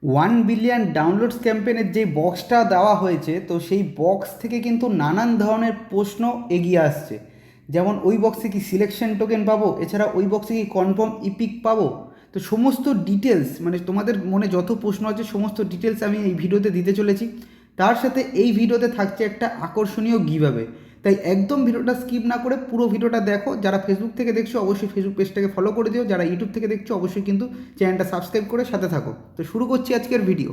1 billion downloads ক্যাম্পেনের যে বক্সটা দেওয়া হয়েছে, তো সেই বক্স থেকে কিন্তু নানান ধরনের প্রশ্ন এগিয়ে আসছে। যেমন ওই বক্সে কি সিলেকশন টোকেন পাবো, এছাড়া ওই বক্সে কি কনফার্ম ইপিক পাবো। তো সমস্ত ডিটেলস, মানে তোমাদের মনে যত প্রশ্ন আছে সমস্ত ডিটেলস আমি এই ভিডিওতে দিতে চলেছি। তার সাথে এই ভিডিওতে থাকছে একটা আকর্ষণীয় গিভঅ্যাওয়ে। তাই একদম ভিডিওটা স্কিপ না করে পুরো ভিডিওটা দেখো। যারা ফেসবুক থেকে দেখছো অবশ্যই ফেসবুক পেজটাকে ফলো করে দিও, যারা ইউটিউব থেকে দেখছো অবশ্যই কিন্তু চ্যানেলটা সাবস্ক্রাইব করে সাথে থাকো। তো শুরু করছি আজকের ভিডিও।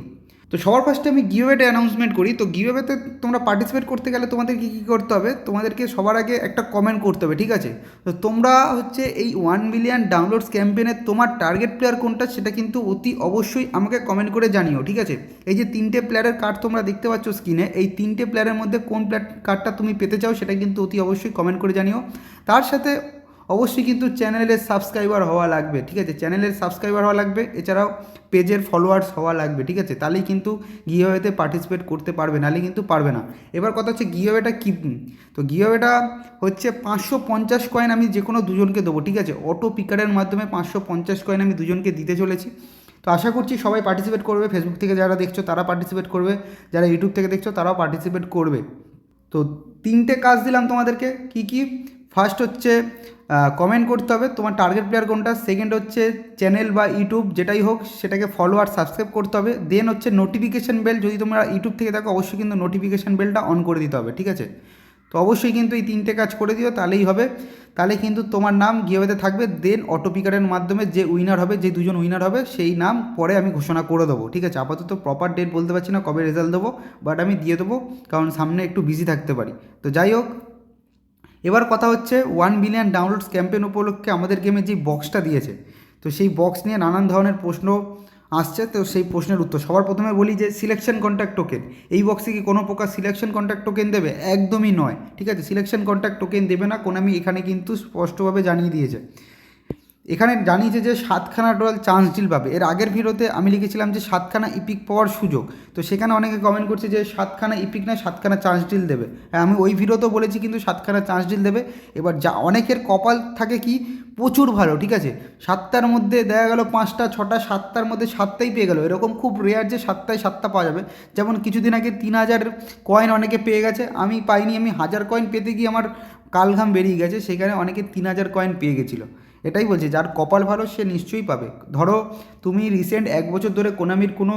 তো সবার ফার্স্টে আমি গিভঅ্যাওয়েটা অ্যানাউন্সমেন্ট করি। তো গিভঅ্যাওয়েতে তোমরা পার্টিসিপেট করতে গেলে তোমাদের কী কী করতে হবে, তোমাদেরকে সবার আগে একটা কমেন্ট করতে হবে, ঠিক আছে। তো তোমরা হচ্ছে এই 1 বিলিয়ন ডাউনলোডস ক্যাম্পেনে তোমার টার্গেট প্লেয়ার কোনটা সেটা কিন্তু অতি অবশ্যই আমাকে কমেন্ট করে জানিও, ঠিক আছে। এই যে তিনটে প্লেয়ারের কার্ড তোমরা দেখতে পাচ্ছ স্ক্রিনে, এই তিনটে প্লেয়ারের মধ্যে কোন প্লেয়ার কার্ডটা তুমি পেতে চাও সেটা কিন্তু অতি অবশ্যই কমেন্ট করে জানিও। তার সাথে অবশ্যই কিন্তু চ্যানেলের সাবস্ক্রাইবার হওয়া লাগবে, ঠিক আছে। চ্যানেলের সাবস্ক্রাইবার হওয়া লাগবে, এছাড়াও পেজের ফলোয়ার্স হওয়া লাগবে, ঠিক আছে। তাহলেই কিন্তু গিভঅ্যাওয়েতে পার্টিসিপেট করতে পারবে, নাহলে কিন্তু পারবে না। এবার কথা হচ্ছে গিভঅ্যাওয়েটা কী। তো গিভঅ্যাওয়েটা হচ্ছে 550 কয়েন আমি যে কোনো দুজনকে দেবো, ঠিক আছে। অটো পিকারের মাধ্যমে 550 কয়েন আমি দুজনকে দিতে চলেছি। তো আশা করছি সবাই পার্টিসিপেট করবে। ফেসবুক থেকে যারা দেখছো তারা পার্টিসিপেট করবে, যারা ইউটিউব থেকে দেখছো তারাও পার্টিসিপেট করবে। তো তিনটে কাজ দিলাম তোমাদেরকে, কি কি। ফার্স্ট হচ্ছে কমেন্ট করতে হবে তোমার টার্গেট প্লেয়ার কোনটা। সেকেন্ড হচ্ছে চ্যানেল বা ইউটিউব যেটাই হোক সেটাকে ফলো আর সাবস্ক্রাইব করতে হবে। দেন হচ্ছে নোটিফিকেশান বেল, যদি তোমরা ইউটিউব থেকে থাকো অবশ্যই কিন্তু নোটিফিকেশান বেলটা অন করে দিতে হবে, ঠিক আছে। তো অবশ্যই কিন্তু এই তিনটে কাজ করে দিও, তাহলেই হবে। তাহলে কিন্তু তোমার নাম গিভঅ্যাওয়েতে থাকবে। দেন অটো পিকারের মাধ্যমে যে উইনার হবে, যে দুজন উইনার হবে সেই নাম পরে আমি ঘোষণা করে দেবো, ঠিক আছে। আপাতত প্রপার ডেট বলতে পারছি না কবে রেজাল্ট দেবো, বাট আমি দিয়ে দেবো, কারণ সামনে একটু বিজি থাকতে পারি। তো যাই হোক, এবার কথা হচ্ছে 1 বিলিয়ন ডাউনলোডস ক্যাম্পেন উপলক্ষে আমাদের গেমে যে বক্সটা দিয়েছে, তো সেই বক্স নিয়ে নানান ধরনের প্রশ্ন আসছে। তো সেই প্রশ্নের উত্তর সবার প্রথমে বলি যে সিলেকশন কন্ট্যাক্ট টোকেন, এই বক্সে কি কোনো প্রকার সিলেকশন কন্ট্যাক্ট টোকেন দেবে? একদমই নয়, ঠিক আছে। সিলেকশন কন্ট্যাক্ট টোকেন দেবে না, কোনামি এখানে কিন্তু স্পষ্টভাবে জানিয়ে দিয়েছে। এখানে জানিয়েছে যে 7খানা টোটাল চান্স ডিল পাবে। এর আগের ভিডিওতে আমি লিখেছিলাম যে 7খানা ইপিক পাওয়ার সুযোগ, তো সেখানে অনেকে কমেন্ট করছে যে 7খানা ইপিক না 7খানা চান্স ডিল দেবে। হ্যাঁ, আমি ওই ভিডিওতেও বলেছি কিন্তু 7খানা চান্স ডিল দেবে। এবার যা অনেকের কপাল থাকে কি প্রচুর ভালো, ঠিক আছে, 7টার মধ্যে দেখা গেল 5টা 6টা, 7টার মধ্যে 7টাই পেয়ে গেল। এরকম খুব রেয়ার যে 7টায় 7টা পাওয়া যাবে। যেমন কিছুদিন আগে 3000 কয়েন অনেকে পেয়ে গেছে, আমি পাইনি। আমি 1000 কয়েন পেতে গিয়ে আমার কালঘাম বেরিয়ে গেছে, সেখানে অনেকে 3000 কয়েন পেয়ে গেছিলো। এটাই বলছি, যার কপাল ভালো সে নিশ্চয়ই পাবে। ধরো তুমি রিসেন্ট 1 বছর ধরে কোনামির কোনো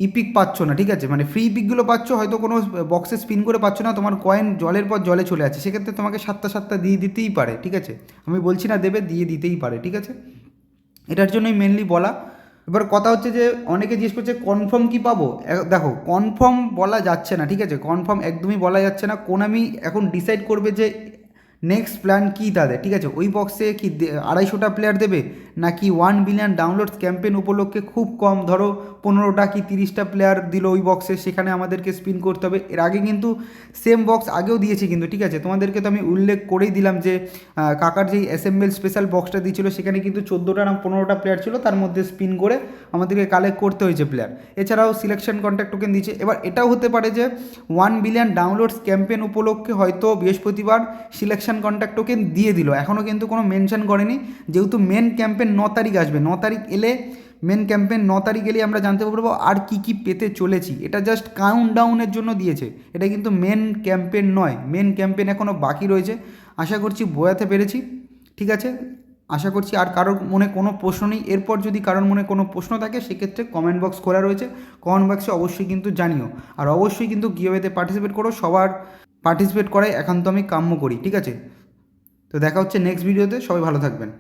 ইপিক পাচ্ছ না, ঠিক আছে, মানে ফ্রি ইপিকগুলো পাচ্ছ, হয়তো কোনো বক্সে স্পিন করে পাচ্ছ না, তোমার কয়েন জলের পর জলে চলে আছে, সেক্ষেত্রে তোমাকে 7টা 7টা দিয়ে দিতেই পারে, ঠিক আছে। আমি বলছি না দেবে, দিয়ে দিতেই পারে, ঠিক আছে। এটার জন্যই মেনলি বলা। এবার কথা হচ্ছে যে অনেকে জিজ্ঞেস করছে কনফার্ম কি পাবো। দেখো, কনফার্ম বলা যাচ্ছে না, ঠিক আছে, কনফার্ম একদমই বলা যাচ্ছে না। কোনামি এখন ডিসাইড করবে যে নেক্সট প্ল্যান কী তাদের, ঠিক আছে। ওই বক্সে কি 250টা প্লেয়ার দেবে, নাকি 1 বিলিয়ন ডাউনলোডস ক্যাম্পেন উপলক্ষে খুব কম ধরো 15টা কি 30টা প্লেয়ার দিল ওই বক্সে, সেখানে আমাদেরকে স্পিন করতে হবে। এর আগে কিন্তু সেম বক্স আগেও দিয়েছি কিন্তু, ঠিক আছে। তোমাদেরকে তো আমি উল্লেখ করেই দিলাম যে কাকার যেই অ্যাসেম্বল স্পেশাল বক্সটা দিয়েছিল সেখানে কিন্তু 14টা না 15টা প্লেয়ার ছিল, তার মধ্যে স্পিন করে আমাদেরকে কালেক্ট করতে হয়েছে প্লেয়ার। এছাড়াও সিলেকশন কন্ট্যাক্ট টোকেন দিয়েছে। এবার এটাও হতে পারে যে 1 বিলিয়ন ডাউনলোডস ক্যাম্পেন উপলক্ষে হয়তো বৃহস্পতিবার সিলেকশন কন্ট্যাক্ট টোকেন দিয়ে দিল, এখনও কিন্তু কোনো মেনশন করেনি। যেহেতু মেন ক্যাম্পেন 9 তারিখ আসবে, 9 তারিখ এলে মেন ক্যাম্পেন 9 তারিখ এলে আমরা জানতে পারবো আর কি কি পেতে চলেছি। এটা জাস্ট কাউন্টডাউনের জন্য দিয়েছে, এটা কিন্তু মেন ক্যাম্পেন নয়। মেন ক্যাম্পেন এখনও বাকি রয়েছে। আশা করছি বোঝাতে পেরেছি, ঠিক আছে। আশা করছি আর কারোর মনে কোনো প্রশ্ন নেই। এরপর যদি কারোর মনে কোনো প্রশ্ন থাকে সেক্ষেত্রে কমেন্ট বক্স খোলা রয়েছে, কমেন্ট বক্সে অবশ্যই কিন্তু জানিও। আর অবশ্যই কিন্তু গিভঅ্যাওয়েতে পার্টিসিপেট করো, সবার পার্টিসিপেট করাই একান্ত আমি কাম্য করি, ঠিক আছে। তো দেখা হচ্ছে নেক্সট ভিডিওতে, সবাই ভালো থাকবেন।